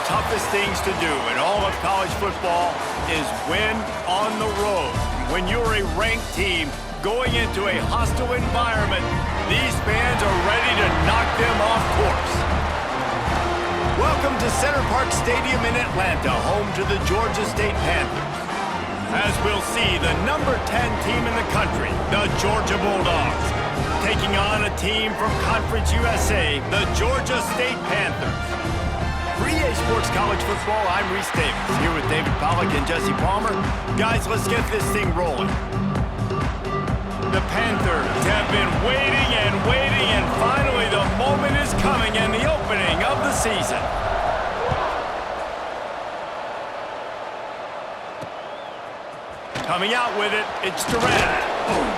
toughest things to do in all of college football is win on the road. When you're a ranked team going into a hostile environment, these fans are ready to knock them off course. Welcome to Center Parc Stadium in Atlanta, home to the Georgia State Panthers. As we'll see, the number 10 team in the country, the Georgia Bulldogs, taking on a team from Conference USA, the Georgia State Panthers. For EA Sports College Football, I'm Reese Davis, here with David Pollack and Jesse Palmer. Guys, let's get this thing rolling. The Panthers have been waiting, and finally the moment is coming and the opening of the season. Coming out with it, it's Durant.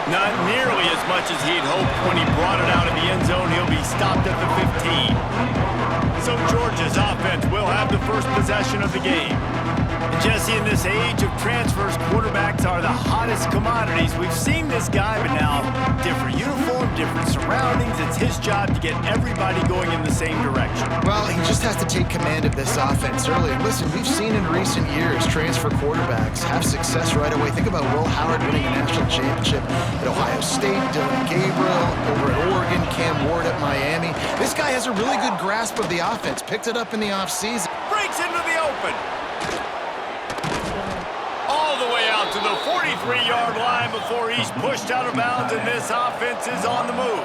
Not nearly as much as he'd hoped when he brought it out of the end zone. He'll be stopped at the 15. So Georgia's offense will have the first possession of the game. And Jesse, in this age of transfers, quarterbacks are the hottest commodities. We've seen this guy, but now different uniform, different surroundings. It's his job to get everybody going in the same direction. Well, he just has to take command of this offense early. And listen, we've seen in recent years transfer quarterbacks have success right away. Think about Will Howard winning a national championship at Ohio State, Dylan Gabriel over at Oregon, Cam Ward at Miami. This guy has a really good grasp of the offense. Picked it up in the offseason. Breaks into the open. All the way out to the 43-yard line before he's pushed out of bounds, and this offense is on the move.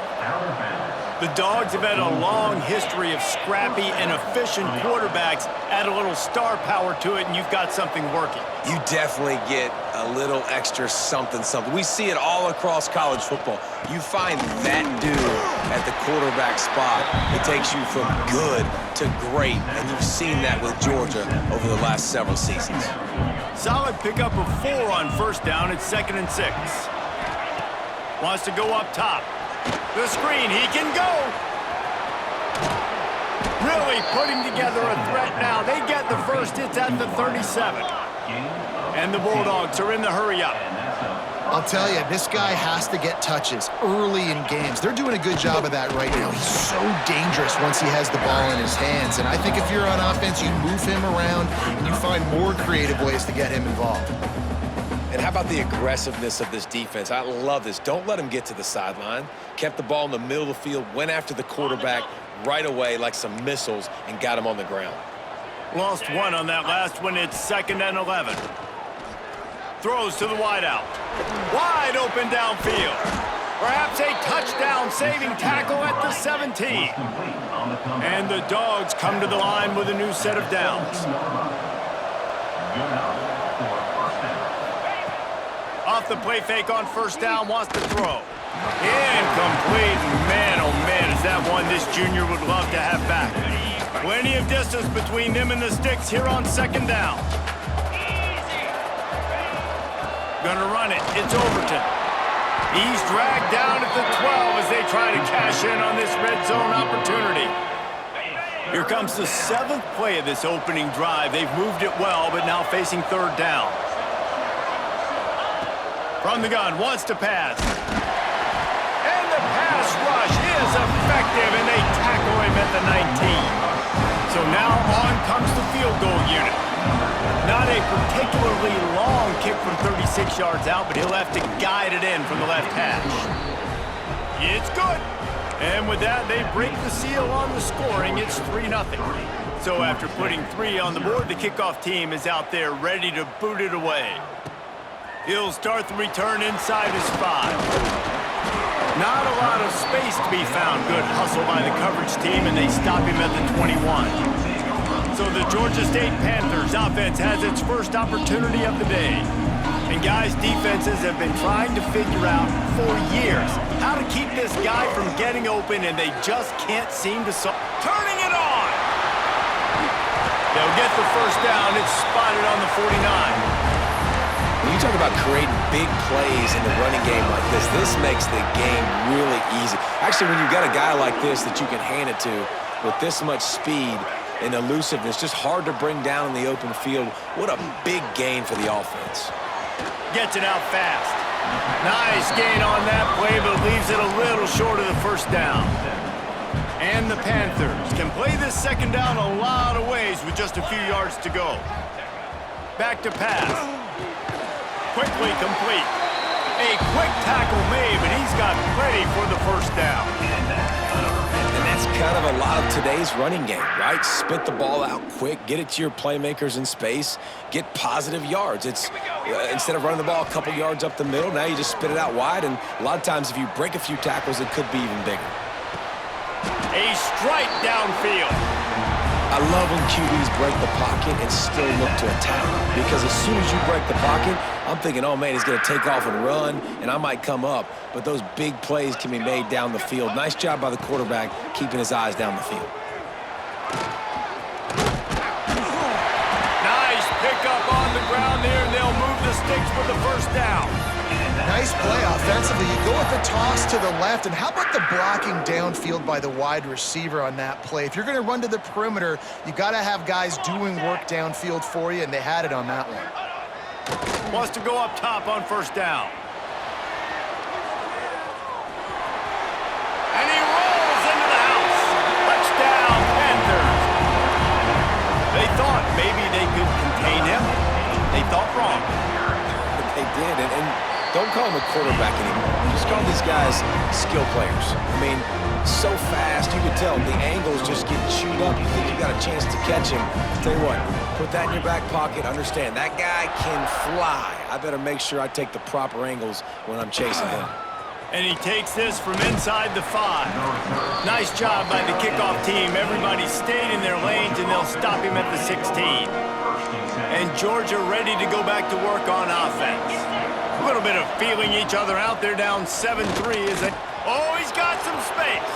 The Dogs have had a long history of scrappy and efficient quarterbacks. Add a little star power to it, and you've got something working. You definitely get a little extra something. We see it all across college football. You find that dude at the quarterback spot. It takes you from good to great, and you've seen that with Georgia over the last several seasons. Solid pickup of 4 on first down. It's 2nd and 6. Wants to go up top. The screen, he can go. Really putting together a threat now. They get the first. It's at the 37. And the Bulldogs are in the hurry up. I'll tell you, this guy has to get touches early in games. They're doing a good job of that right now. He's so dangerous once he has the ball in his hands. And I think if you're on offense, you move him around and you find more creative ways to get him involved. And how about the aggressiveness of this defense? I love this. Don't let him get to the sideline. Kept the ball in the middle of the field, went after the quarterback right away like some missiles and got him on the ground. Lost 1 on that last one. It's 2nd and 11. Throws to the wideout. Wide open downfield. Perhaps a touchdown-saving tackle at the 17. And the Dogs come to the line with a new set of downs. Off the play fake on first down, wants to throw. Incomplete. Man, oh man, is that one this junior would love to have back. Plenty of distance between them and the sticks here on 2nd down. Gonna run it. It's Overton. He's dragged down at the 12 as they try to cash in on this red zone opportunity. Here comes the 7th play of this opening drive. They've moved it well, but now facing 3rd down. From the gun, wants to pass. And the pass rush is effective, and they tackle him at the 19. So now on comes the field goal unit. Not a particularly long kick from 36 yards out, but he'll have to guide it in from the left hash. It's good. And with that, they break the seal on the scoring. It's 3-0. So after putting 3 on the board, the kickoff team is out there ready to boot it away. He'll start the return inside his 5. Not a lot of space to be found. Good hustle by the coverage team, and they stop him at the 21. So the Georgia State Panthers offense has its first opportunity of the day. And guys, defenses have been trying to figure out for years how to keep this guy from getting open, and they just can't seem to solve. Turning it on! They'll get the first down. It's spotted on the 49. When you talk about creating big plays in the running game like this makes the game really easy. Actually, when you've got a guy like this that you can hand it to with this much speed and elusiveness, just hard to bring down in the open field. What a big gain for the offense. Gets it out fast. Nice gain on that play, but leaves it a little short of the first down. And the Panthers can play this second down a lot of ways with just a few yards to go. Back to pass. Quickly complete. A quick tackle made, but he's got plenty for the first down. And that's kind of a lot of today's running game, right? Spit the ball out quick, get it to your playmakers in space, get positive yards. It's instead of running the ball a couple yards up the middle, now you just spit it out wide, and a lot of times if you break a few tackles, it could be even bigger. A strike downfield. I love when QBs break the pocket and still look to attack. Because as soon as you break the pocket, I'm thinking, oh man, he's going to take off and run, and I might come up. But those big plays can be made down the field. Nice job by the quarterback keeping his eyes down the field. Nice pickup on the ground there, and they'll move the sticks for the first down. Nice play offensively. You go with the toss to the left, and how about the blocking downfield by the wide receiver on that play? If you're going to run to the perimeter, you got to have guys doing work downfield for you, and they had it on that one. Wants to go up top on first down. And he rolls into the house. Touchdown, Panthers. They thought maybe they could contain him. They thought wrong. They did, and don't call him a quarterback anymore. Just call these guys skill players. I mean, so fast, you can tell the angles just get chewed up. You think you got a chance to catch him. Tell you what, put that in your back pocket. Understand, that guy can fly. I better make sure I take the proper angles when I'm chasing him. And he takes this from inside the 5. Nice job by the kickoff team. Everybody stayed in their lanes, and they'll stop him at the 16. And Georgia ready to go back to work on offense. A little bit of feeling each other out. They're down 7-3. Oh, he's got some space.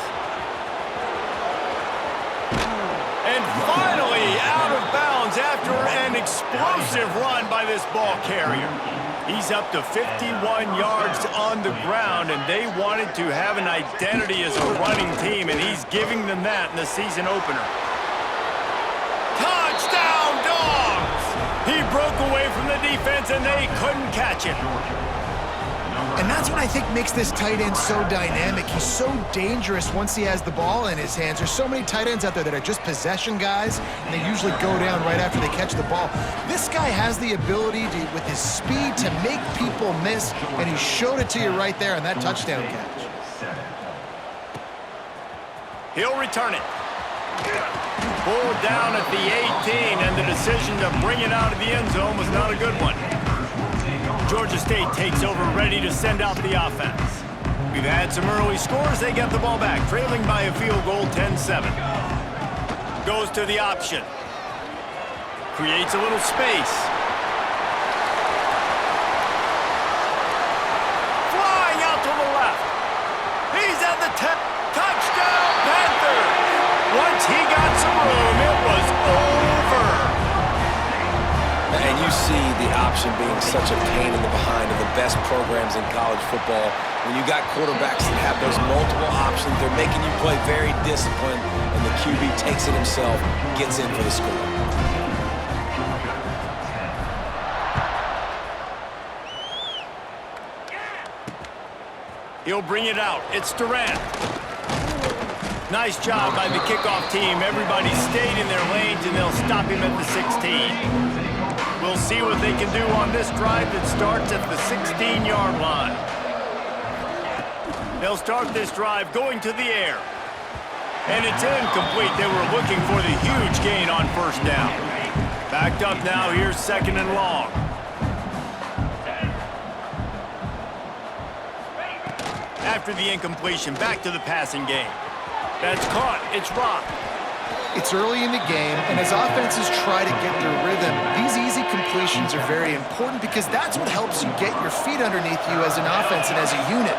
And finally out of bounds after an explosive run by this ball carrier. He's up to 51 yards on the ground, and they wanted to have an identity as a running team, and he's giving them that in the season opener. Touchdown, Dogs! He broke away from the defense, and they couldn't catch him. And that's what I think makes this tight end so dynamic. He's so dangerous once he has the ball in his hands. There's so many tight ends out there that are just possession guys, and they usually go down right after they catch the ball. This guy has the ability to, with his speed, to make people miss, and he showed it to you right there on that touchdown catch. He'll return it. Pulled down at the 18, and the decision to bring it out of the end zone was not a good one. Georgia State takes over, ready to send out the offense. We've had some early scores. They get the ball back, trailing by a field goal, 10-7. Goes to the option. Creates a little space. Flying out to the left. He's at the 10. Touchdown, Panthers! Once he got some room, it was over. And you see the option being such a pain in the behind of the best programs in college football. When you got quarterbacks that have those multiple options, they're making you play very disciplined, and the QB takes it himself, gets in for the score. He'll bring it out. It's Durant. Nice job by the kickoff team. Everybody stayed in their lanes, and they'll stop him at the 16. We'll see what they can do on this drive that starts at the 16-yard line. They'll start this drive going to the air. And it's incomplete. They were looking for the huge gain on first down. Backed up now. Here's second and long. After the incompletion, back to the passing game. That's caught. It's rocked. It's early in the game, and as offenses try to get their rhythm, these easy completions are very important because that's what helps you get your feet underneath you as an offense and as a unit.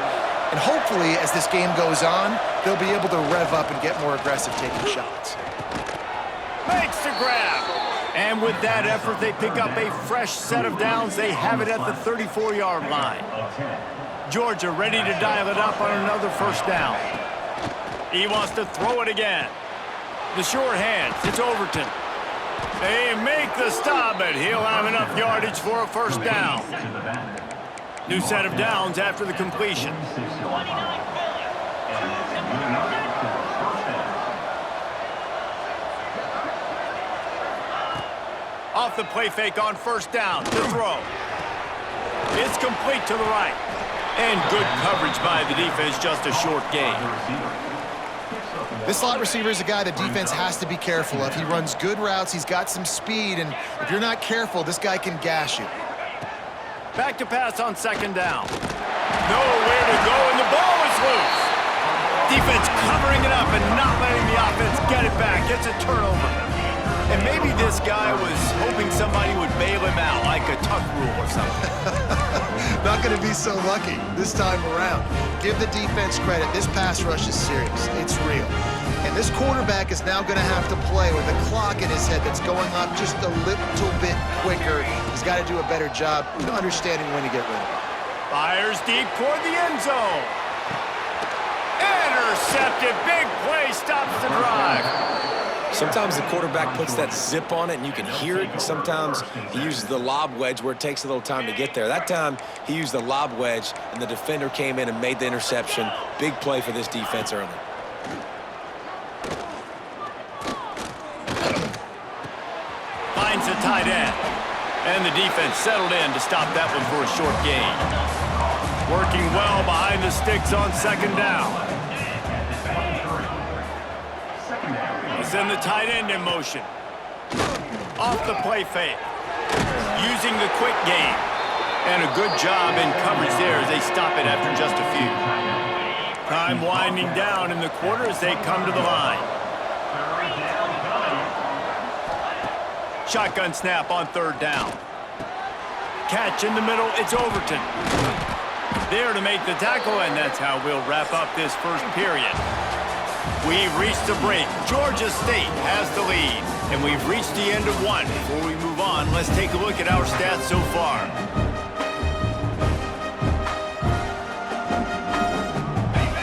And hopefully, as this game goes on, they'll be able to rev up and get more aggressive taking shots. Makes the grab. And with that effort, they pick up a fresh set of downs. They have it at the 34-yard line. Georgia ready to dial it up on another first down. He wants to throw it again. The short hands, it's Overton. They make the stop, but he'll have enough yardage for a first down. New set of downs after the completion. Off the play fake on first down to throw. It's complete to the right. And good coverage by the defense, just a short gain. This slot receiver is a guy the defense has to be careful of. He runs good routes, he's got some speed, and if you're not careful, this guy can gash you. Back to pass on second down. Nowhere to go, and the ball is loose. Defense covering it up and not letting the offense get it back. It's a turnover. And maybe this guy was hoping somebody would bail him out, like a tuck rule or something. Not going to be so lucky this time around. Give the defense credit. This pass rush is serious. It's real. And this quarterback is now going to have to play with a clock in his head that's going up just a little bit quicker. He's got to do a better job understanding when to get rid of it. Fires deep toward the end zone. Intercepted. Big play stops the drive. Sometimes the quarterback puts that zip on it and you can hear it. And sometimes he uses the lob wedge where it takes a little time to get there. That time he used the lob wedge and the defender came in and made the interception. Big play for this defense early. Finds the tight end. And the defense settled in to stop that one for a short gain. Working well behind the sticks on second down. Send the tight end in motion. Off the play fake. Using the quick game. And a good job in coverage there as they stop it after just a few. Time winding down in the quarter as they come to the line. Shotgun snap on third down. Catch in the middle, it's Overton. There to make the tackle, and that's how we'll wrap up this first period. We've reached the break. Georgia State has the lead, and we've reached the end of one. Before we move on, let's take a look at our stats so far.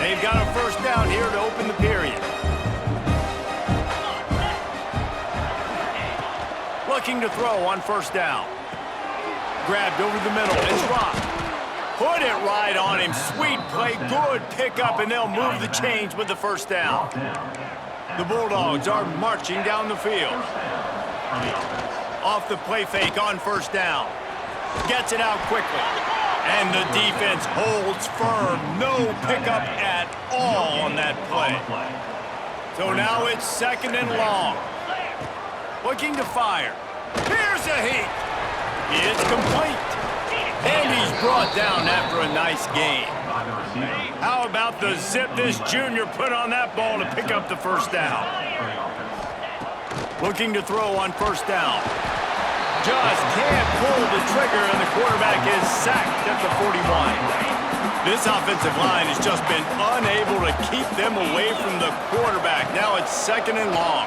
They've got a first down here to open the period. Looking to throw on first down. Grabbed over the middle. It's Rock. Put it right on him. Sweet play. Good pickup, and they'll move the chains with the first down. The Bulldogs are marching down the field. Off the play fake on first down. Gets it out quickly. And the defense holds firm. No pickup at all on that play. So now it's second and long. Looking to fire. Here's a heat. It's complete. And he's brought down after a nice gain. How about the zip this junior put on that ball to pick up the first down? Looking to throw on first down. Just can't pull the trigger, and the quarterback is sacked at the 41. This offensive line has just been unable to keep them away from the quarterback. Now it's second and long.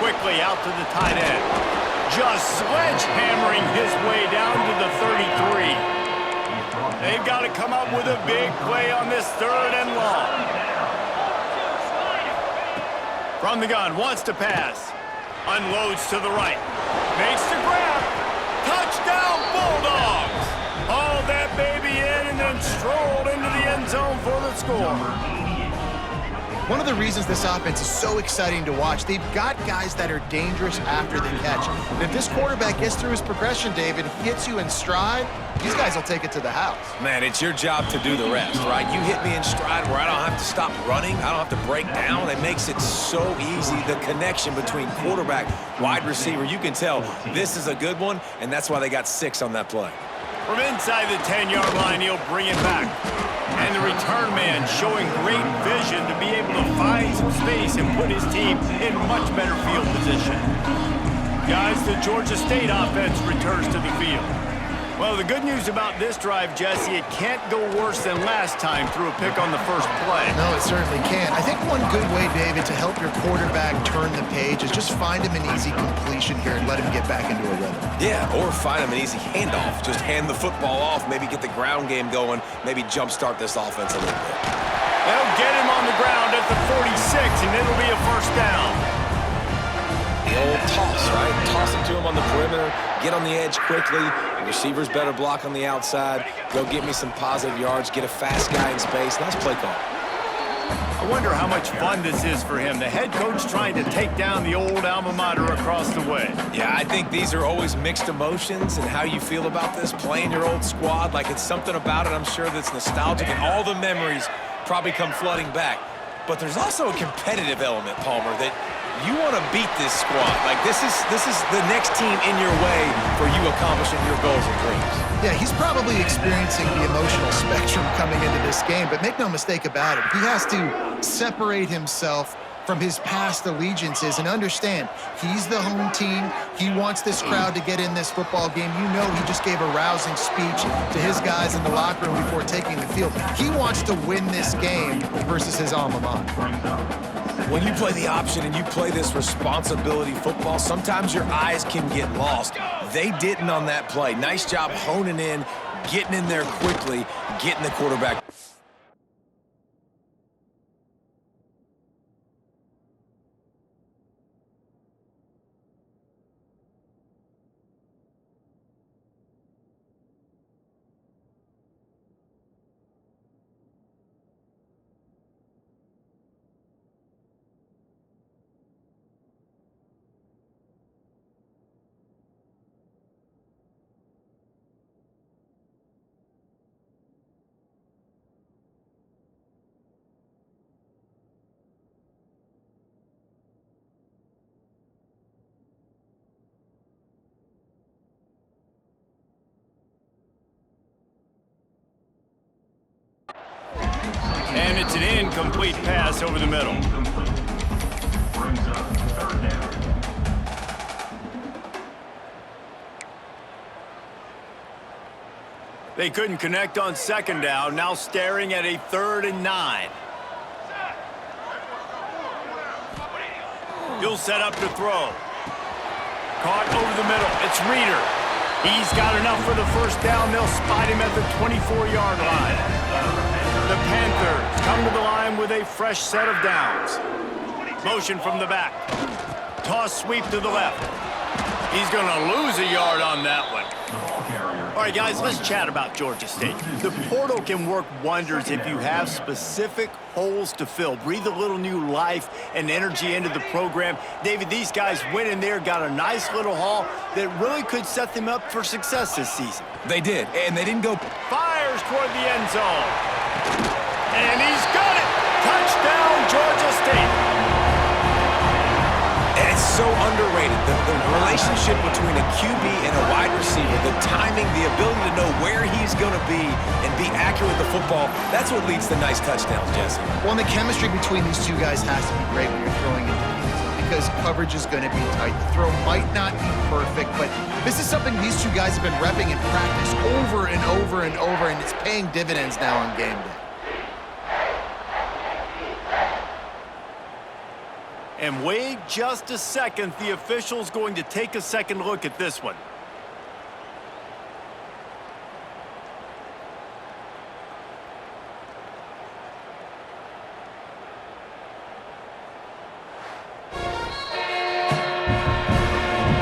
Quickly out to the tight end. Just sledgehammering his way down to the 33. They've got to come up with a big play on this third and long. From the gun, wants to pass. Unloads to the right. Makes the grab. Touchdown, Bulldogs! Hauled that baby in and then strolled into the end zone for the score. One of the reasons this offense is so exciting to watch, they've got guys that are dangerous after the catch. And if this quarterback gets through his progression, David, hits you in stride, these guys will take it to the house. Man, it's your job to do the rest, right? You hit me in stride where I don't have to stop running. I don't have to break down. It makes it so easy, the connection between quarterback, wide receiver. You can tell this is a good one, and that's why they got 6 on that play. From inside the 10-yard line, he'll bring it back. And the return man showing great vision to be able to find some space and put his team in much better field position. Guys, the Georgia State offense returns to the field. Well, the good news about this drive, Jesse, it can't go worse than last time through a pick on the first play. No, it certainly can't. I think one good way, David, to help your quarterback turn the page is just find him an easy completion here and let him get back into a rhythm. Yeah, or find him an easy handoff. Just hand the football off, maybe get the ground game going, maybe jumpstart this offense a little bit. They'll get him on the ground at the 46, and it'll be a first down. The old toss, right? Toss it to him on the perimeter, get on the edge quickly. The receivers better block on the outside. Go get me some positive yards, get a fast guy in space. Nice play call. I wonder how much fun this is for him. The head coach trying to take down the old alma mater across the way. Yeah, I think these are always mixed emotions and how you feel about this, playing your old squad. Like, it's something about it, I'm sure, that's nostalgic, and all the memories probably come flooding back. But there's also a competitive element, Palmer, that you want to beat this squad. Like, this is the next team in your way for you accomplishing your goals and dreams. Yeah, he's probably experiencing the emotional spectrum coming into this game, but make no mistake about it, he has to separate himself from his past allegiances and understand he's the home team. He wants this crowd to get in this football game. You know, he just gave a rousing speech to his guys in the locker room before taking the field. He wants to win this game versus his alma mater. When you play the option and you play this responsibility football, sometimes your eyes can get lost. They didn't on that play. Nice job honing in, getting in there quickly, getting the quarterback. And it's an incomplete pass over the middle. They couldn't connect on second down, now staring at a 3rd and 9. He'll set up to throw. Caught over the middle. It's Reeder. He's got enough for the first down. They'll spot him at the 24-yard line. The Panthers come to the line with a fresh set of downs. Motion from the back. Toss sweep to the left. He's going to lose a yard on that one. All right, guys, let's chat about Georgia State. The portal can work wonders if you have specific holes to fill. Breathe a little new life and energy into the program. David, these guys went in there, got a nice little haul that really could set them up for success this season. They did, and they didn't go. Fires toward the end zone. And he's got it! Touchdown, Georgia State! And it's so underrated. The relationship between a QB and a wide receiver, the timing, the ability to know where he's going to be and be accurate with the football, that's what leads to nice touchdowns, Jesse. Well, and the chemistry between these two guys has to be great when you're throwing into the end zone because coverage is going to be tight. The throw might not be perfect, but this is something these two guys have been repping in practice over and over and over, and it's paying dividends now on game day. And wait just a second, the official's going to take a second look at this one.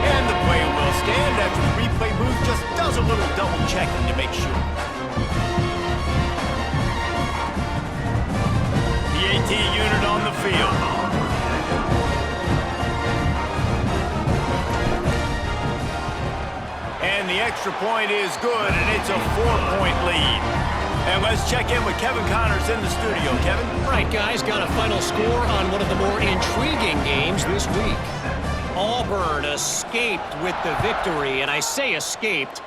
And the play will stand after the replay booth just does a little double checking to make sure. The AT unit on the field. And the extra point is good, and it's a 4-point lead. And let's check in with Kevin Connors in the studio. Kevin? Right, guys, got a final score on one of the more intriguing games this week. Auburn escaped with the victory, and I say escaped.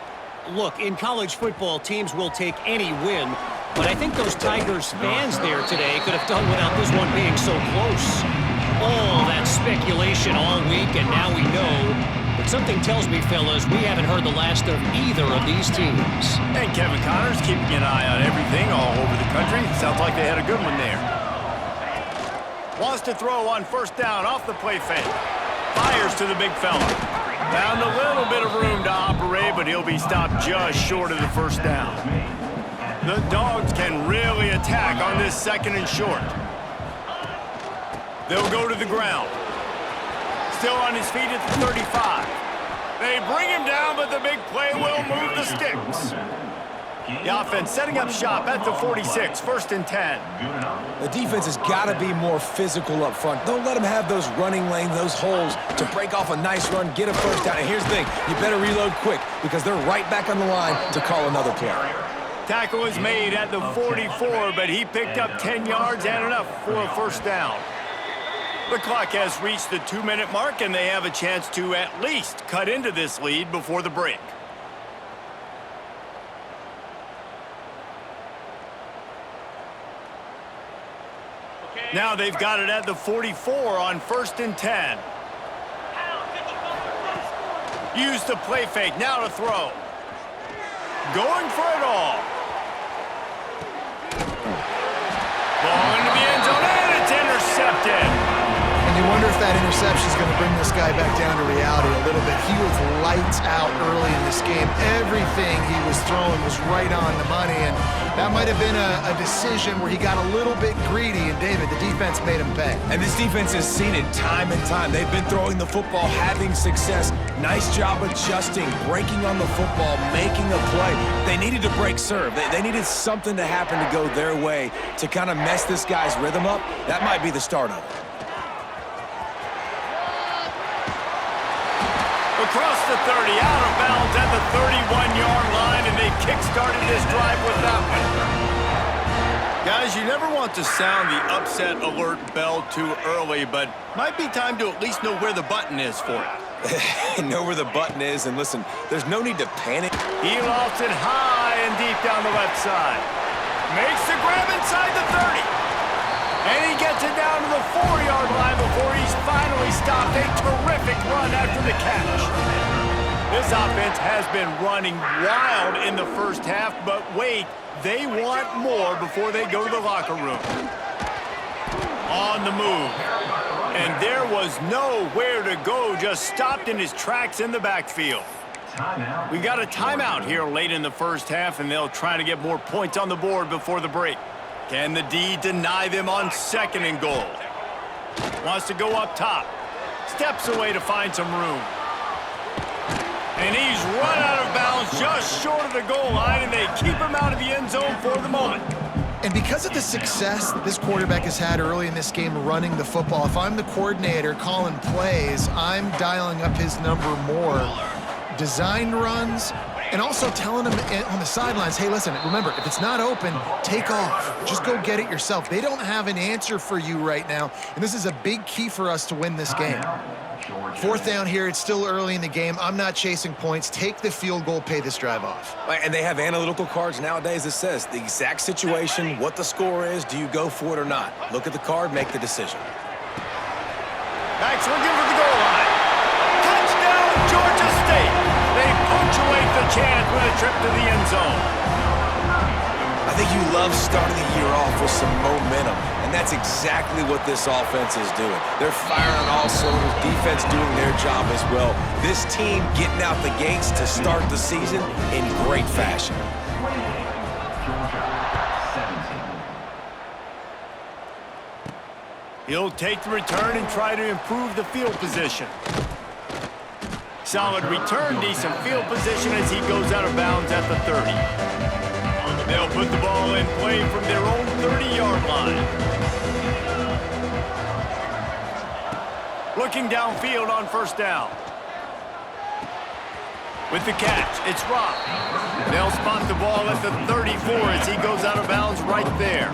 Look, in college football, teams will take any win, but I think those Tigers fans there today could have done without this one being so close. All that speculation all week, and now we know. But something tells me, fellas, we haven't heard the last of either of these teams. And Kevin Connors keeping an eye on everything all over the country. Sounds like they had a good one there. Wants to throw on first down off the play fake. Fires to the big fella. Found a little bit of room to operate, but he'll be stopped just short of the first down. The Dogs can really attack on this 2nd and short. They'll go to the ground. Still on his feet at the 35. They bring him down, but the big play will move the sticks. The offense setting up shop at the 46, 1st and 10. The defense has got to be more physical up front. Don't let them have those running lanes, those holes to break off a nice run, get a first down. And here's the thing, you better reload quick because they're right back on the line to call another play. Tackle was made at the 44, but he picked up 10 yards and enough for a first down. The clock has reached the 2-minute mark, and they have a chance to at least cut into this lead before the break. Now they've got it at the 44 on 1st and 10. Use the play fake, now to throw. Going for it all. Ball into the end zone, and it's intercepted. And you wonder if that interception is going to bring this guy back down to reality a little bit. He was lights out early in this game. Everything he was throwing was right on the money, and that might have been a decision where he got a little bit greedy, and David, the defense made him pay. And this defense has seen it time and time. They've been throwing the football, having success. Nice job adjusting, breaking on the football, making a play. They needed to break serve. They needed something to happen to go their way to kind of mess this guy's rhythm up. That might be the start of it. Across the 30, out of bounds at the 31-yard line, and they kick-started this drive with that one. Guys, you never want to sound the upset alert bell too early, but might be time to at least know where the button is for it. Know where the button is, and listen, there's no need to panic. He lofts it high and deep down the left side. Makes the grab inside the 30. And he gets it down to the 4-yard line before he's finally stopped. A terrific run after the catch. This offense has been running wild in the first half, but wait, they want more before they go to the locker room. On the move. And there was nowhere to go, just stopped in his tracks in the backfield. We got a timeout here late in the first half, and they'll try to get more points on the board before the break. Can the D deny them on 2nd and goal? Wants to go up top. Steps away to find some room. And he's run out of bounds just short of the goal line, and they keep him out of the end zone for the moment. And because of the success that this quarterback has had early in this game running the football, if I'm the coordinator calling plays, I'm dialing up his number more. Designed runs, and also telling him on the sidelines, hey, listen, remember, if it's not open, take off. Just go get it yourself. They don't have an answer for you right now, and this is a big key for us to win this game. 4th down here. It's still early in the game. I'm not chasing points. Take the field goal, pay this drive off. And they have analytical cards nowadays that says the exact situation, what the score is, do you go for it or not? Look at the card, make the decision. Backs looking for the goal line. Touchdown, Georgia State. They punctuate the chance with a trip to the end zone. I think you love starting the year off with some momentum, and that's exactly what this offense is doing. They're firing on all cylinders, defense doing their job as well. This team getting out the gates to start the season in great fashion. He'll take the return and try to improve the field position. Solid return, decent field position as he goes out of bounds at the 30. They'll put the ball in play from their own 30-yard line. Looking downfield on 1st down. With the catch, it's Rock. They'll spot the ball at the 34 as he goes out of bounds right there.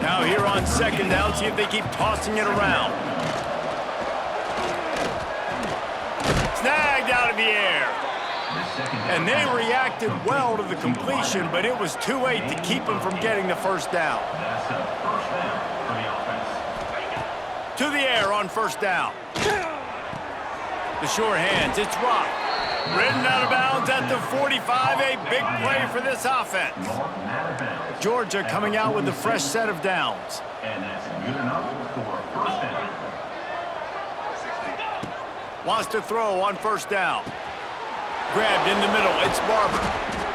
Now here on 2nd down, see if they keep tossing it around. Snagged out of the air. And they reacted well to the completion, but it was too late to keep them from getting the 1st down. To the air on 1st down. The sure hands, it's Rock. Ridden out of bounds at the 45, a big play for this offense. Georgia coming out with a fresh set of downs. And that's good enough for 1st down. Wants to throw on 1st down. Grabbed in the middle, it's Barber.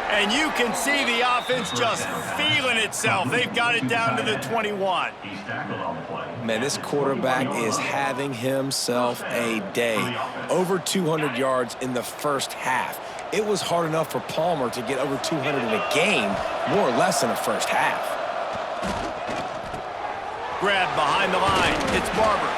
And you can see the offense just feeling itself. They've got it down to the 21. He's tackled on the play. Man, this quarterback is having himself a day. Over 200 yards in the first half. it was hard enough for Palmer to get over 200 in a game, more or less in the first half. Grab behind the line. It's Barber.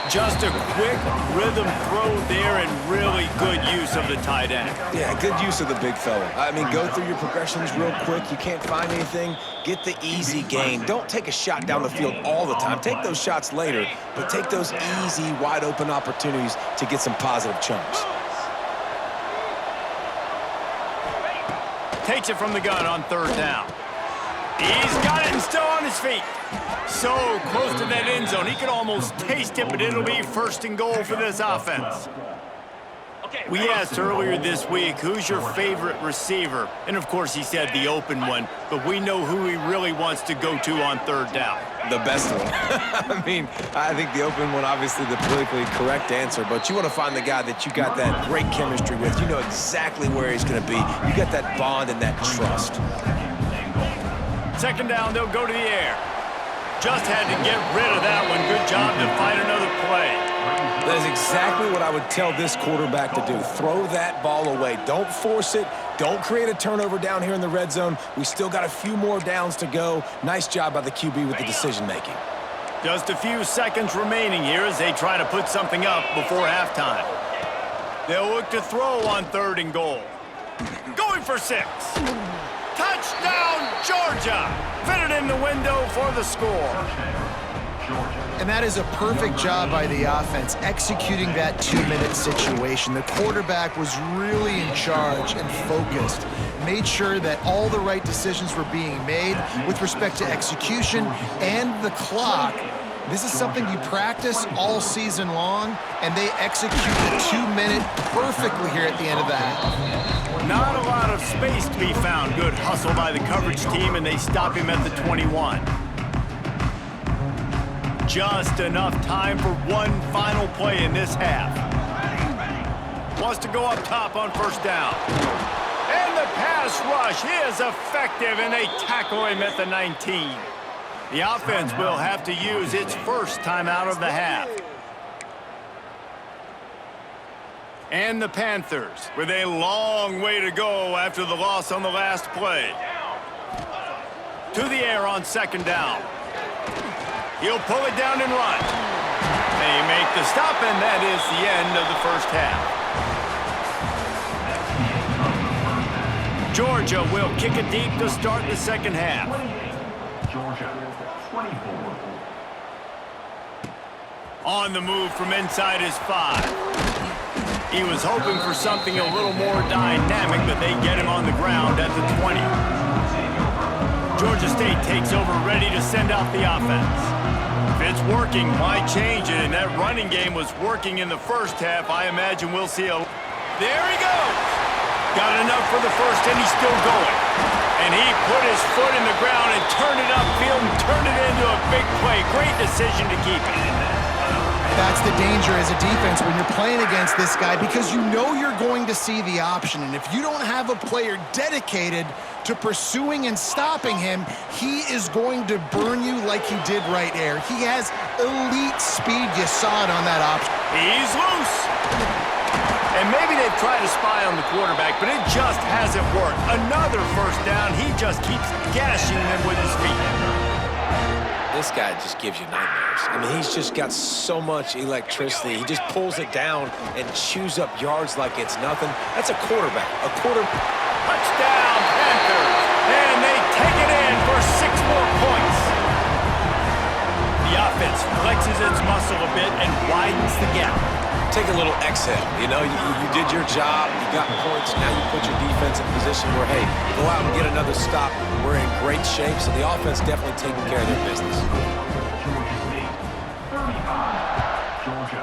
Just a quick rhythm throw there and really good use of the tight end. Yeah, good use of the big fella. I mean, go through your progressions real quick. You can't find anything, get the easy gain. Don't take a shot down the field all the time. Take those shots later, but take those easy, wide-open opportunities to get some positive chunks. Takes it from the gun on third down. He's got it and still on his feet. So close to that end zone. He could almost taste it, but it'll be first and goal for this offense. We asked earlier this week, who's your favorite receiver? And, of course, he said the open one, but we know who he really wants to go to on third down. The best one. I mean, I think the open one, obviously the politically correct answer, but you want to find the guy that you got that great chemistry with. You know exactly where he's going to be. You got that bond and that trust. Second down, they'll go to the air. Just had to get rid of that one. Good job to find another play. That is exactly what I would tell this quarterback to do. Throw that ball away. Don't force it. Don't create a turnover down here in the red zone. We still got a few more downs to go. Nice job by the QB with the decision-making. Just a few seconds remaining here as they try to put something up before halftime. They'll look to throw on third and goal. Going for 6. Touchdown, Georgia! Fitted in the window for the score. And that is a perfect job by the offense, executing that 2-minute situation. The quarterback was really in charge and focused, made sure that all the right decisions were being made with respect to execution and the clock. This is something you practice all season long, and they execute the 2-minute perfectly here at the end of the half. Not a lot of space to be found. Good hustle by the coverage team, and they stop him at the 21. Just enough time for one final play in this half. Wants to go up top on first down. And the pass rush is effective, and they tackle him at the 19. The offense will have to use its first timeout of the half. And the Panthers with a long way to go after the loss on the last play. To the air on second down. He'll pull it down and run. They make the stop, and that is the end of the first half. Georgia will kick it deep to start the second half. Georgia, 24. On the move from inside his 5. He was hoping for something a little more dynamic, but they get him on the ground at the 20. Georgia State takes over, ready to send out the offense. If it's working, why change it? And that running game was working in the first half. I imagine we'll see a... There he goes! Got enough for the first, and he's still going. And he put his foot in the ground and turned it upfield and turned it into a big play. Great decision to keep it. That's the danger as a defense when you're playing against this guy, because you know you're going to see the option. And if you don't have a player dedicated to pursuing and stopping him, he is going to burn you like he did right there. He has elite speed. You saw it on that option. He's loose. And maybe they've tried to spy on the quarterback, but it just hasn't worked. Another first down. He just keeps gashing them with his feet. This guy just gives you nightmares. I mean, he's just got so much electricity. He just pulls it down and chews up yards like it's nothing. That's a quarterback. Touchdown, Panthers. And they take it in for 6 more points. The offense flexes its muscle a bit and widens the gap. Take a little exhale. You know, you did your job. You got points. Now you put your defense in a position where, hey, go out and get another stop. We're in great shape, so the offense definitely taking care of their business. Georgia State, 35. Georgia,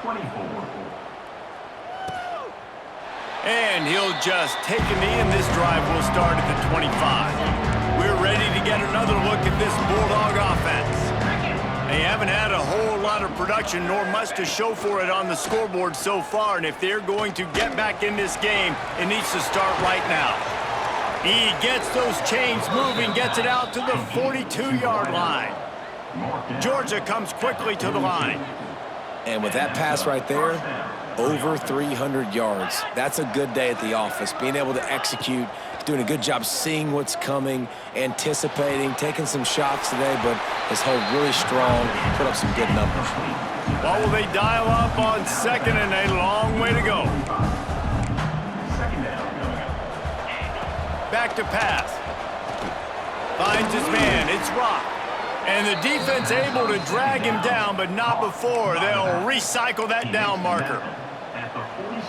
24. And he'll just take a knee, and this drive will start at the 25. We're ready to get another look at this Bulldog offense. They haven't had a whole lot of production, nor much to show for it on the scoreboard so far, and if they're going to get back in this game, it needs to start right now. He gets those chains moving, gets it out to the 42-yard line. Georgia comes quickly to the line. And with that pass right there, over 300 yards. That's a good day at the office. Being able to execute, doing a good job seeing what's coming, anticipating, taking some shots today, but has held really strong, put up some good numbers. What will they dial up on second and a long way to go? Back to pass. Finds his man. It's Rock. And the defense able to drag him down, but not before. They'll recycle that down marker.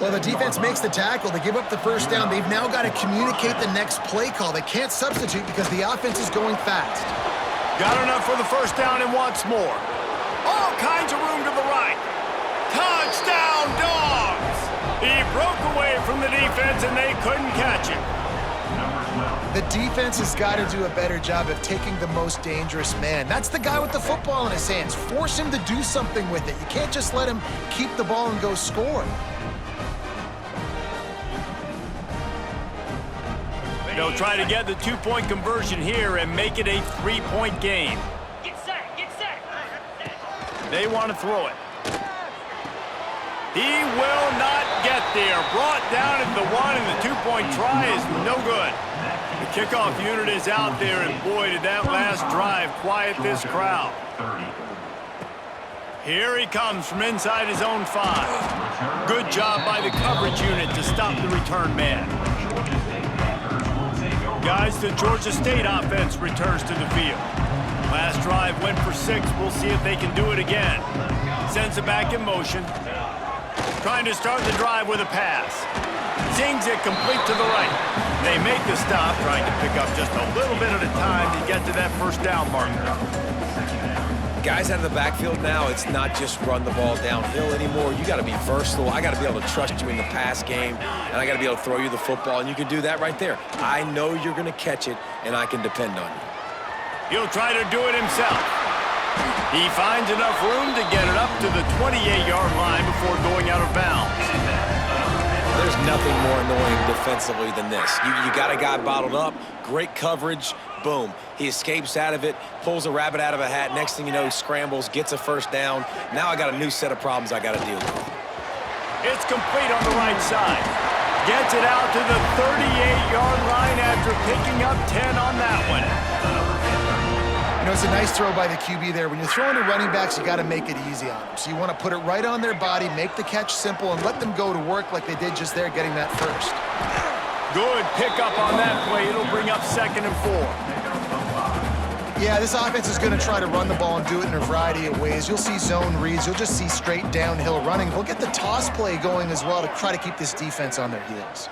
Well, the defense makes the tackle. They give up the first down. They've now got to communicate the next play call. They can't substitute because the offense is going fast. Got enough for the first down and wants more. All kinds of room to the right. Touchdown, Dogs! He broke away from the defense and they couldn't catch him. The defense has got to do a better job of taking the most dangerous man. That's the guy with the football in his hands. Force him to do something with it. You can't just let him keep the ball and go score. They'll try to get the two-point conversion here and make it a three-point game. Get set, get set. They want to throw it. He will not get there. Brought down at the one, and the two-point try is no good. The kickoff unit is out there, and boy, did that last drive quiet this crowd. Here he comes from inside his own 5. Good job by the coverage unit to stop the return man. Guys, the Georgia State offense returns to the field. Last drive went for 6. We'll see if they can do it again. Sends it back in motion. Trying to start the drive with a pass. Zings it complete to the right. They make the stop, trying to pick up just a little bit at a time to get to that first down marker. Guys out of the backfield now, it's not just run the ball downhill anymore. You got to be versatile. I got to be able to trust you in the pass game, and I got to be able to throw you the football, and you can do that right there. I know you're going to catch it, and I can depend on you. He'll try to do it himself. He finds enough room to get it up to the 28-yard line before going out of bounds. There's nothing more annoying defensively than this. You got a guy bottled up, great coverage, boom. He escapes out of it, pulls a rabbit out of a hat. Next thing you know, he scrambles, gets a first down. Now I got a new set of problems I got to deal with. It's complete on the right side. Gets it out to the 38-yard line after picking up 10 on that one. You know, it's a nice throw by the QB there. When you're throwing to running backs, you got to make it easy on them. So you want to put it right on their body, make the catch simple, and let them go to work like they did just there, getting that first. Good pickup on that play. It'll bring up 2nd and 4. Yeah, this offense is going to try to run the ball and do it in a variety of ways. You'll see zone reads. You'll just see straight downhill running. They'll get the toss play going as well to try to keep this defense on their heels.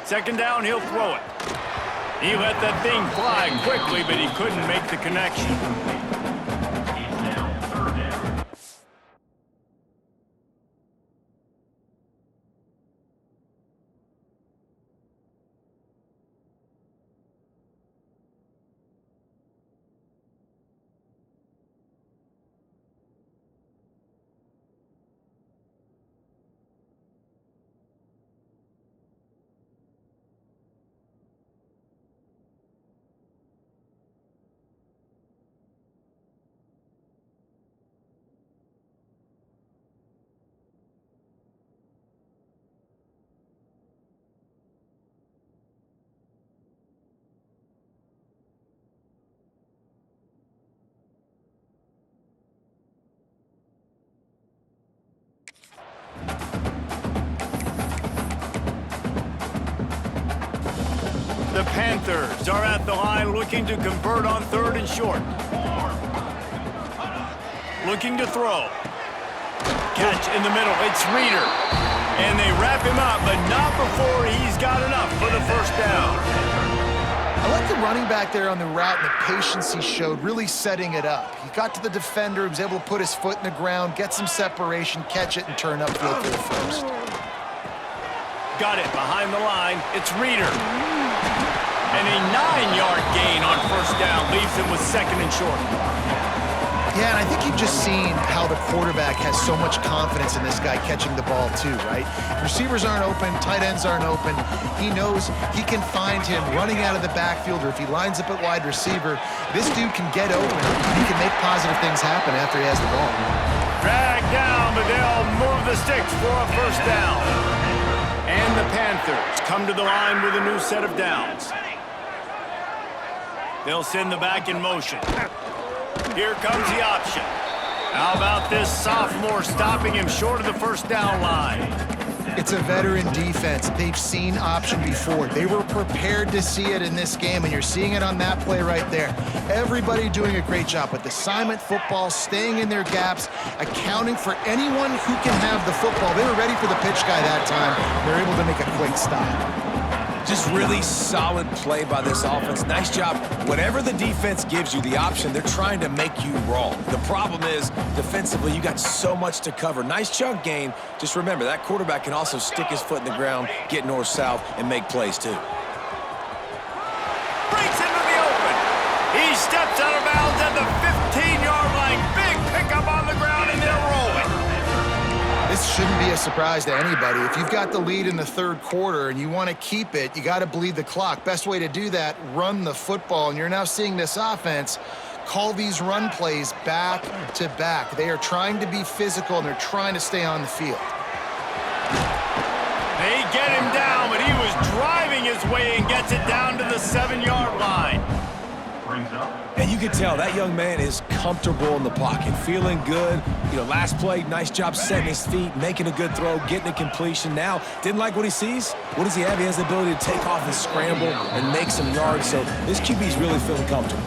Second down, he'll throw it. He let that thing fly quickly, but he couldn't make the connection. The Panthers are at the line looking to convert on 3rd and short. Looking to throw. Catch in the middle. It's Reeder. And they wrap him up, but not before he's got enough for the first down. I like the running back there on the route and the patience he showed, really setting it up. He got to the defender, he was able to put his foot in the ground, get some separation, catch it, and turn upfield for the first. Got it behind the line. It's Reeder. And a 9-yard gain on first down leaves him with 2nd and short. Yeah, and I think you've just seen how the quarterback has so much confidence in this guy catching the ball too, right? Receivers aren't open, tight ends aren't open. He knows he can find him running out of the backfield, or if he lines up at wide receiver, this dude can get open. He can make positive things happen after he has the ball. Drag down, but they'll move the sticks for a first down. And the Panthers come to the line with a new set of downs. They'll send the back in motion. Here comes the option. How about this sophomore stopping him short of the first down line? It's a veteran defense. They've seen option before. They were prepared to see it in this game, and you're seeing it on that play right there. Everybody doing a great job with assignment football, staying in their gaps, accounting for anyone who can have the football. They were ready for the pitch guy that time. They're able to make a quick stop. Just really solid play by this offense. Nice job. Whatever the defense gives you the option, they're trying to make you wrong. The problem is, defensively, you got so much to cover. Nice chunk gain. Just remember, that quarterback can also stick his foot in the ground, get north-south, and make plays too. Breaks into the open. He steps out of bounds at the 15-yard line. Big pickup on the ground, and they're rolling. This shouldn't be a surprise to anybody. If you've got the lead in the third quarter and you want to keep it, you got to bleed the clock. Best way to do that, run the football. And you're now seeing this offense call these run plays back to back. They are trying to be physical, and they're trying to stay on the field. They get him down, but he was driving his way and gets it down to the 7-yard line. Brings up. And you can tell that young man is comfortable in the pocket, feeling good. You know, last play, nice job setting his feet, making a good throw, getting a completion. Now, didn't like what he sees. What does he have? He has the ability to take off and scramble and make some yards. So this QB's really feeling comfortable.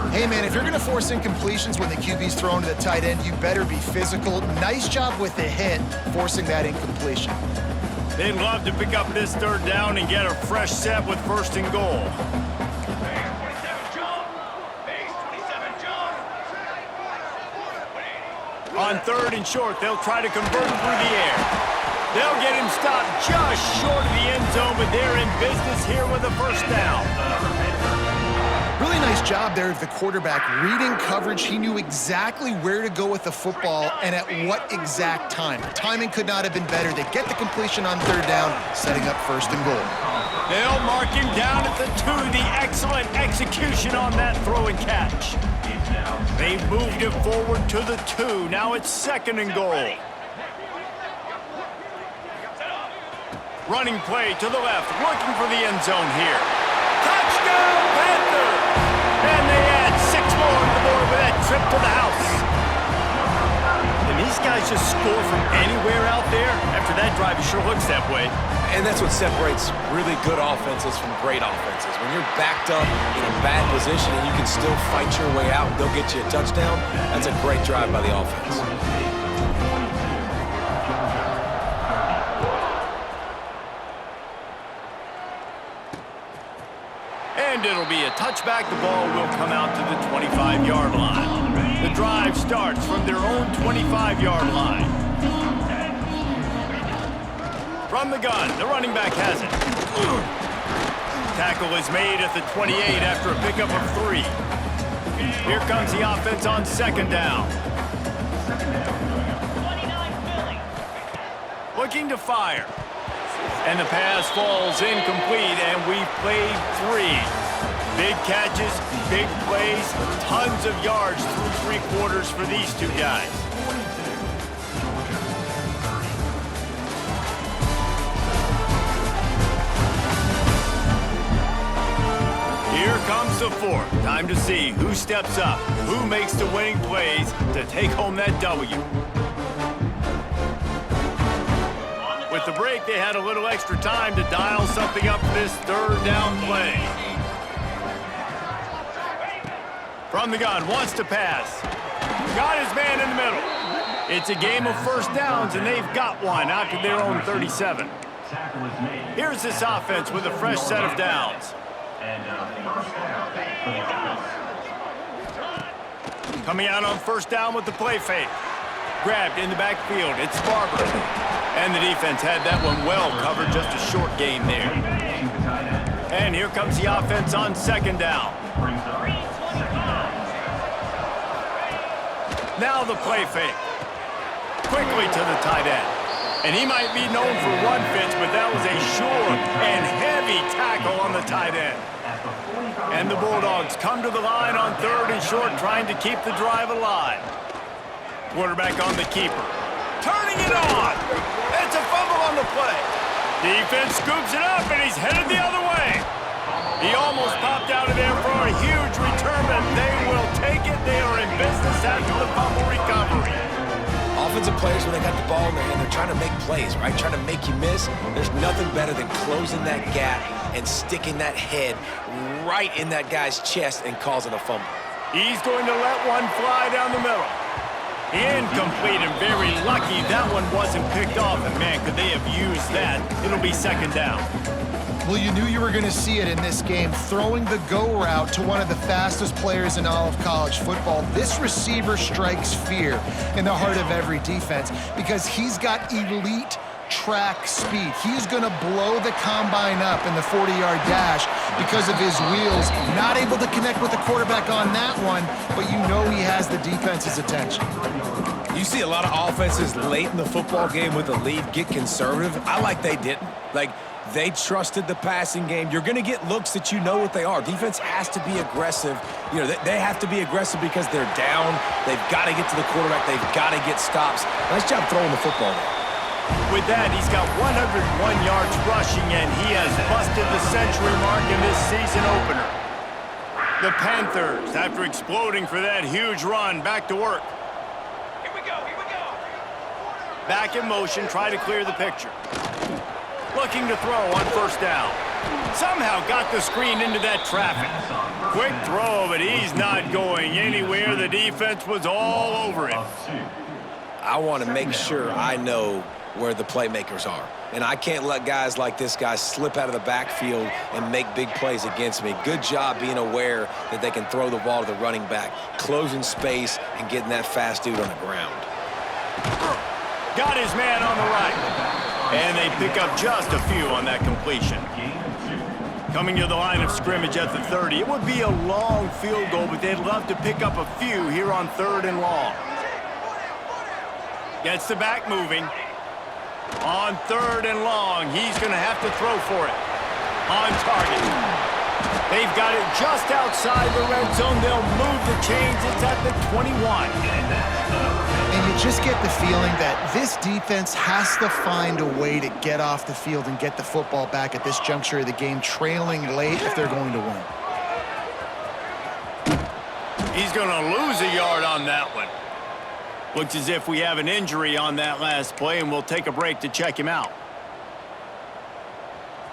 Hey, man, if you're going to force incompletions when the QB's thrown to the tight end, you better be physical. Nice job with the hit, forcing that incompletion. They'd love to pick up this third down and get a fresh set with first and goal. On third and short, they'll try to convert through the air. They'll get him stopped just short of the end zone, but they're in business here with a first down. Really nice job there of the quarterback. Reading coverage, he knew exactly where to go with the football and at what exact time. The timing could not have been better. They get the completion on third down, setting up first and goal. They'll mark him down at the 2. The excellent execution on that throw and catch. They moved it forward to the 2. Now it's second and goal. Running play to the left, looking for the end zone here. Touchdown, Panthers! And they add 6 more to the board with that trip to the house. And these guys just score from anywhere out there. After that drive, it sure looks that way. And that's what separates really good offenses from great offenses. When you're backed up in a bad position and you can still fight your way out and go get you a touchdown, that's a great drive by the offense. And it'll be a touchback. The ball will come out to the 25-yard line. The drive starts from their own 25-yard line. From the gun, the running back has it. Tackle is made at the 28 after a pickup of 3. Here comes the offense on second down. Looking to fire. And the pass falls incomplete, and we've played 3. Big catches, big plays, tons of yards through 3 quarters for these 2 guys. Here comes the 4th. Time to see who steps up, who makes the winning plays to take home that W. With the break, they had a little extra time to dial something up for this third down play. From the gun, wants to pass. Got his man in the middle. It's a game of first downs, and they've got one out to their own 37. Here's this offense with a fresh set of downs. Coming out on first down with the play fake. Grabbed in the backfield. It's Barber. And the defense had that one well covered. Just a short gain there. And here comes the offense on second down. Now the play fake. Quickly to the tight end. And he might be known for run fits, but that was a sure and heavy tackle on the tight end. And the Bulldogs come to the line on 3rd and short, trying to keep the drive alive. Quarterback on the keeper. Turning it on. It's a fumble on the play. Defense scoops it up, and he's headed the other way. He almost popped out of there for a huge return, and they will take it. They are in business after the fumble recovery. Offensive players, when they got the ball in their hand, they're trying to make plays, right? Trying to make you miss. There's nothing better than closing that gap and sticking that head right in that guy's chest and causing a fumble. He's going to let one fly down the middle. Incomplete, and very lucky that one wasn't picked off. And man, could they have used that? It'll be 2nd down. Well, you knew you were going to see it in this game, throwing the go route to one of the fastest players in all of college football. This receiver strikes fear in the heart of every defense because he's got elite track speed. He's going to blow the combine up in the 40-yard dash because of his wheels. Not able to connect with the quarterback on that one, but you know he has the defense's attention. You see a lot of offenses late in the football game with the lead get conservative. I like they didn't. They trusted the passing game. You're going to get looks that you know what they are. Defense has to be aggressive. You know, they have to be aggressive because they're down. They've got to get to the quarterback. They've got to get stops. Nice job throwing the football there. With that, he's got 101 yards rushing, and he has busted the century mark in this season opener. The Panthers, after exploding for that huge run, back to work. Here we go. Back in motion, try to clear the picture. Looking to throw on 1st down. Somehow got the screen into that traffic. Quick throw, but he's not going anywhere. The defense was all over him. I want to make sure I know where the playmakers are. And I can't let guys like this guy slip out of the backfield and make big plays against me. Good job being aware that they can throw the ball to the running back, closing space and getting that fast dude on the ground. Got his man on the right. And they pick up just a few on that completion. Coming to the line of scrimmage at the 30. It would be a long field goal, but they'd love to pick up a few here on 3rd and long. Gets the back moving. On 3rd and long, he's going to have to throw for it. On target. They've got it just outside the red zone. They'll move the chains. It's at the 21. And you just get the feeling that this defense has to find a way to get off the field and get the football back at this juncture of the game, trailing late if they're going to win. He's going to lose a yard on that one. Looks as if we have an injury on that last play, and we'll take a break to check him out.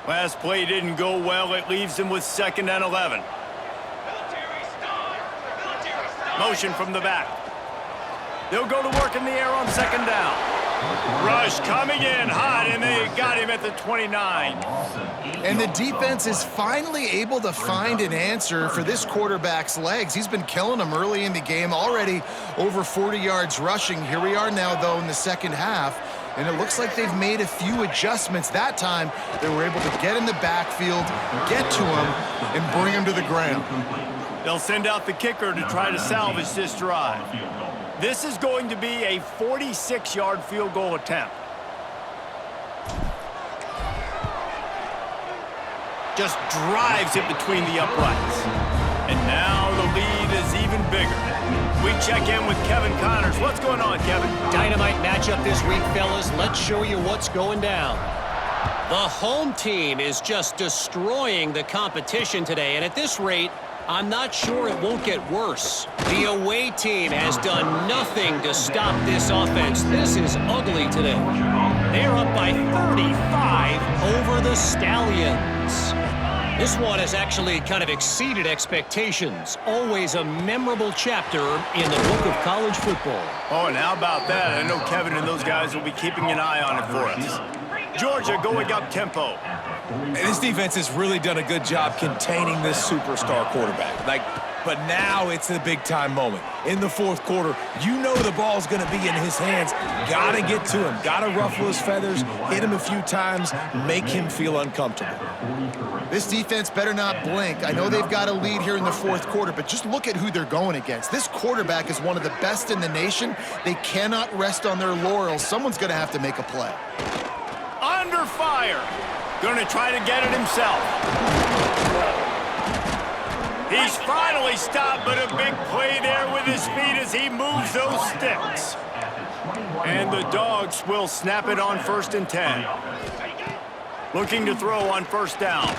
Last play didn't go well. It leaves him with 2nd and 11. Motion from the back. They'll go to work in the air on 2nd down. Rush coming in hot, and they got him at the 29. And the defense is finally able to find an answer for this quarterback's legs. He's been killing them early in the game, already over 40 yards rushing. Here we are now, though, in the 2nd half, and it looks like they've made a few adjustments. That time, they were able to get in the backfield, get to him, and bring him to the ground. They'll send out the kicker to try to salvage this drive. This is going to be a 46-yard field goal attempt. Just drives it between the uprights. And now the lead is even bigger. We check in with Kevin Connors. What's going on, Kevin? Dynamite matchup this week, fellas. Let's show you what's going down. The home team is just destroying the competition today, and at this rate, I'm not sure it won't get worse. The away team has done nothing to stop this offense. This is ugly today. They're up by 35 over the Stallions. This one has actually kind of exceeded expectations. Always a memorable chapter in the book of college football. Oh, and how about that? I know Kevin and those guys will be keeping an eye on it for us. Georgia going up tempo. And this defense has really done a good job containing this superstar quarterback. But now it's a big-time moment. In the fourth quarter, you know the ball's going to be in his hands. Got to get to him. Got to ruffle his feathers, hit him a few times, make him feel uncomfortable. This defense better not blink. I know they've got a lead here in the fourth quarter, but just look at who they're going against. This quarterback is one of the best in the nation. They cannot rest on their laurels. Someone's going to have to make a play. Under fire. Going to try to get it himself. He's finally stopped, but a big play there with his feet as he moves those sticks. And the Dogs will snap it on 1st and 10. Looking to throw on 1st down.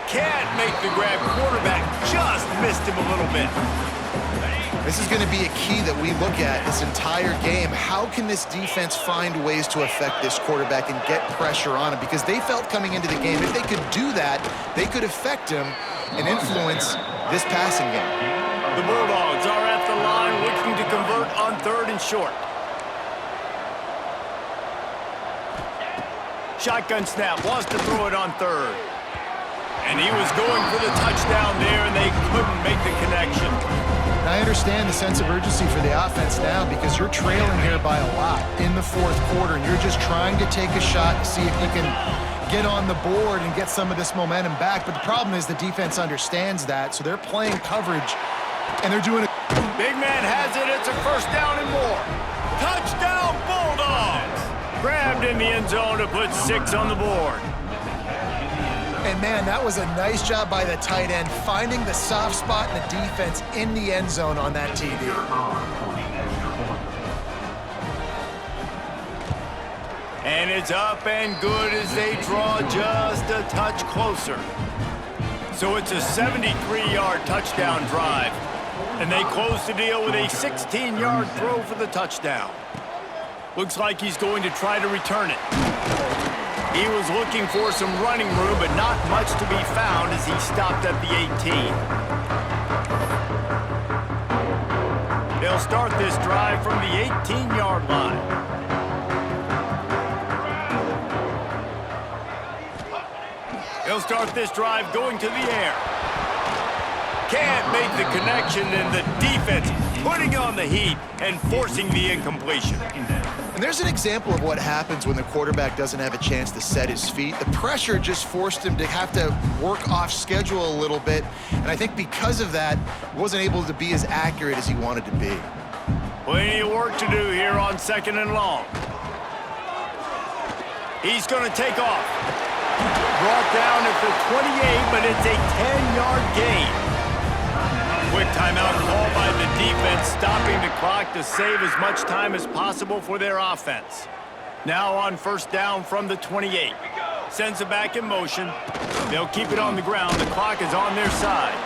Can't make the grab. Quarterback just missed him a little bit. This is going to be a key that we look at this entire game. How can this defense find ways to affect this quarterback and get pressure on him? Because they felt coming into the game, if they could do that, they could affect him and influence this passing game. The Bulldogs are at the line looking to convert on 3rd and short. Shotgun snap, wants to throw it on 3rd. And he was going for the touchdown there, and they couldn't make the connection. And I understand the sense of urgency for the offense now because you're trailing here by a lot in the fourth quarter, and you're just trying to take a shot to see if you can get on the board and get some of this momentum back. But the problem is the defense understands that, so they're playing coverage, and they're doing it. Big man has it. It's a 1st down and more. Touchdown, Bulldogs! Grabbed in the end zone to put 6 on the board. And, man, that was a nice job by the tight end, finding the soft spot in the defense in the end zone on that TD. And it's up and good as they draw just a touch closer. So it's a 73-yard touchdown drive. And they close the deal with a 16-yard throw for the touchdown. Looks like he's going to try to return it. He was looking for some running room, but not much to be found as he stopped at the 18. They'll start this drive from the 18-yard line. They'll start this drive going to the air. Can't make the connection, and the defense putting on the heat and forcing the incompletion. And there's an example of what happens when the quarterback doesn't have a chance to set his feet. The pressure just forced him to have to work off schedule a little bit. And I think because of that, he wasn't able to be as accurate as he wanted to be. Plenty of work to do here on 2nd and long. He's going to take off. Brought down at the 28, but it's a 10-yard gain. Quick timeout called by the defense, stopping the clock to save as much time as possible for their offense. Now on 1st down from the 28. Sends it back in motion. They'll keep it on the ground. The clock is on their side.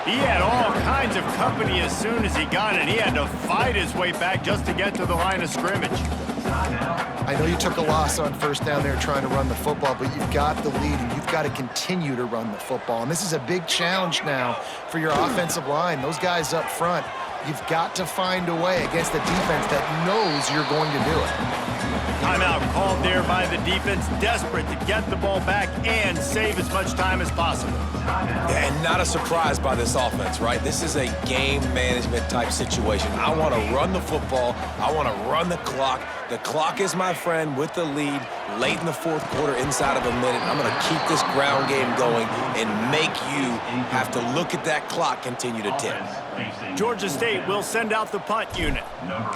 He had all kinds of company as soon as he got it. He had to fight his way back just to get to the line of scrimmage. I know you took a loss on 1st down there trying to run the football, but you've got the lead, and you've got to continue to run the football. And this is a big challenge now for your offensive line. Those guys up front, you've got to find a way against a defense that knows you're going to do it. Timeout called there by the defense, desperate to get the ball back and save as much time as possible. And not a surprise by this offense, right? This is a game management type situation. I want to run the football. I want to run the clock. The clock is my friend with the lead late in the fourth quarter, inside of a minute. I'm going to keep this ground game going and make you have to look at that clock continue to tick. Georgia State will send out the punt unit.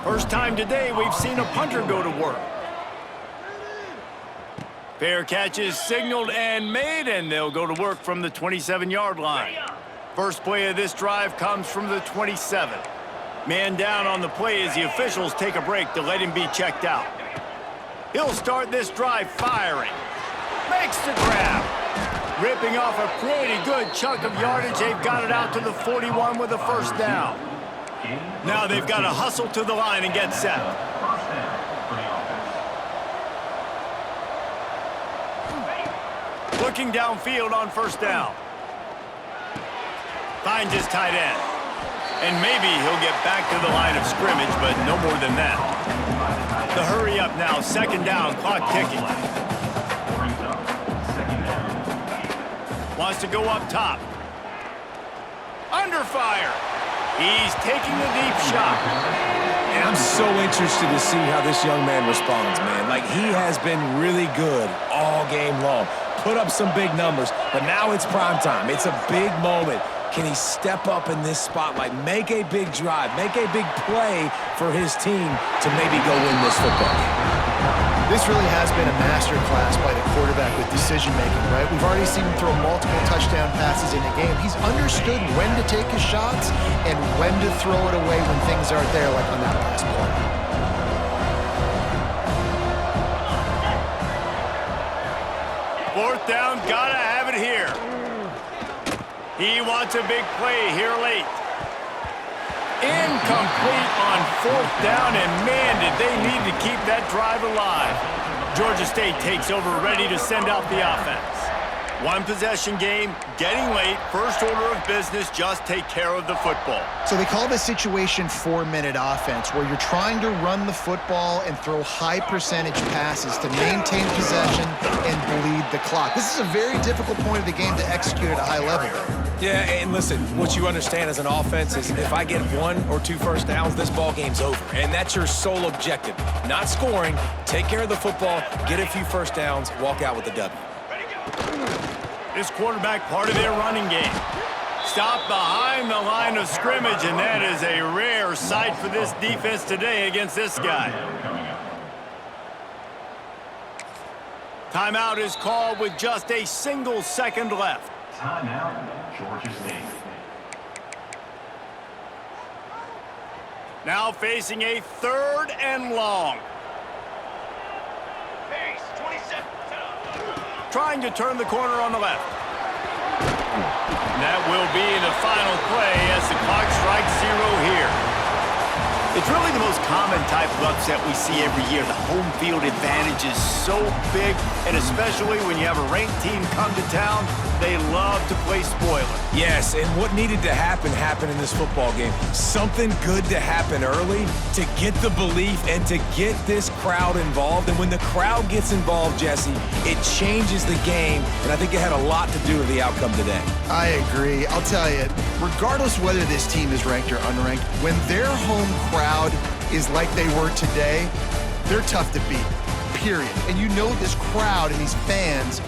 First time today we've seen a punter go to work. Fair catch is signaled and made, and they'll go to work from the 27-yard line. First play of this drive comes from the 27. Man down on the play as the officials take a break to let him be checked out. He'll start this drive firing. Makes the grab. Ripping off a pretty good chunk of yardage. They've got it out to the 41 with a 1st down. Now they've got to hustle to the line and get set. Looking downfield on 1st down. Finds his tight end. And maybe he'll get back to the line of scrimmage, but no more than that. The hurry up now, 2nd down, clock ticking. Wants to go up top. Under fire. He's taking the deep shot. And I'm so interested to see how this young man responds, man. Like, he has been really good all game long. Put up some big numbers, but now it's prime time. It's a big moment. Can he step up in this spotlight, make a big drive, make a big play for his team to maybe go win this football game? This really has been a master class by the quarterback with decision-making, right? We've already seen him throw multiple touchdown passes in the game. He's understood when to take his shots and when to throw it away when things aren't there, like on that last play. Fourth down, gotta have it here. He wants a big play here late. Incomplete on fourth down, and man, did they need to keep that drive alive. Georgia State takes over, ready to send out the offense. One possession game, getting late, first order of business, just take care of the football. So they call this situation 4-minute offense, where you're trying to run the football and throw high percentage passes to maintain possession and bleed the clock. This is a very difficult point of the game to execute at a high level. Yeah, and listen, what you understand as an offense is if I get 1 or 2 first downs, this ball game's over. And that's your sole objective. Not scoring, take care of the football, get a few first downs, walk out with a W. This quarterback part of their running game. Stopped behind the line of scrimmage, and that is a rare sight for this defense today against this guy. Timeout is called with just a single second left. Timeout, Georgia State. Now facing a 3rd and long. Trying to turn the corner on the left. And that will be the final play as the clock strikes 0 here. It's really the most common type of upset we see every year. The home field advantage is so big, and especially when you have a ranked team come to town, they love to play spoiler. Yes, and what needed to happen happened in this football game. Something good to happen early to get the belief and to get this crowd involved. And when the crowd gets involved, Jesse, it changes the game, and I think it had a lot to do with the outcome today. I agree. I'll tell you, regardless whether this team is ranked or unranked, when their home crowd is like they were today, they're tough to beat, period. And you know this crowd and these fans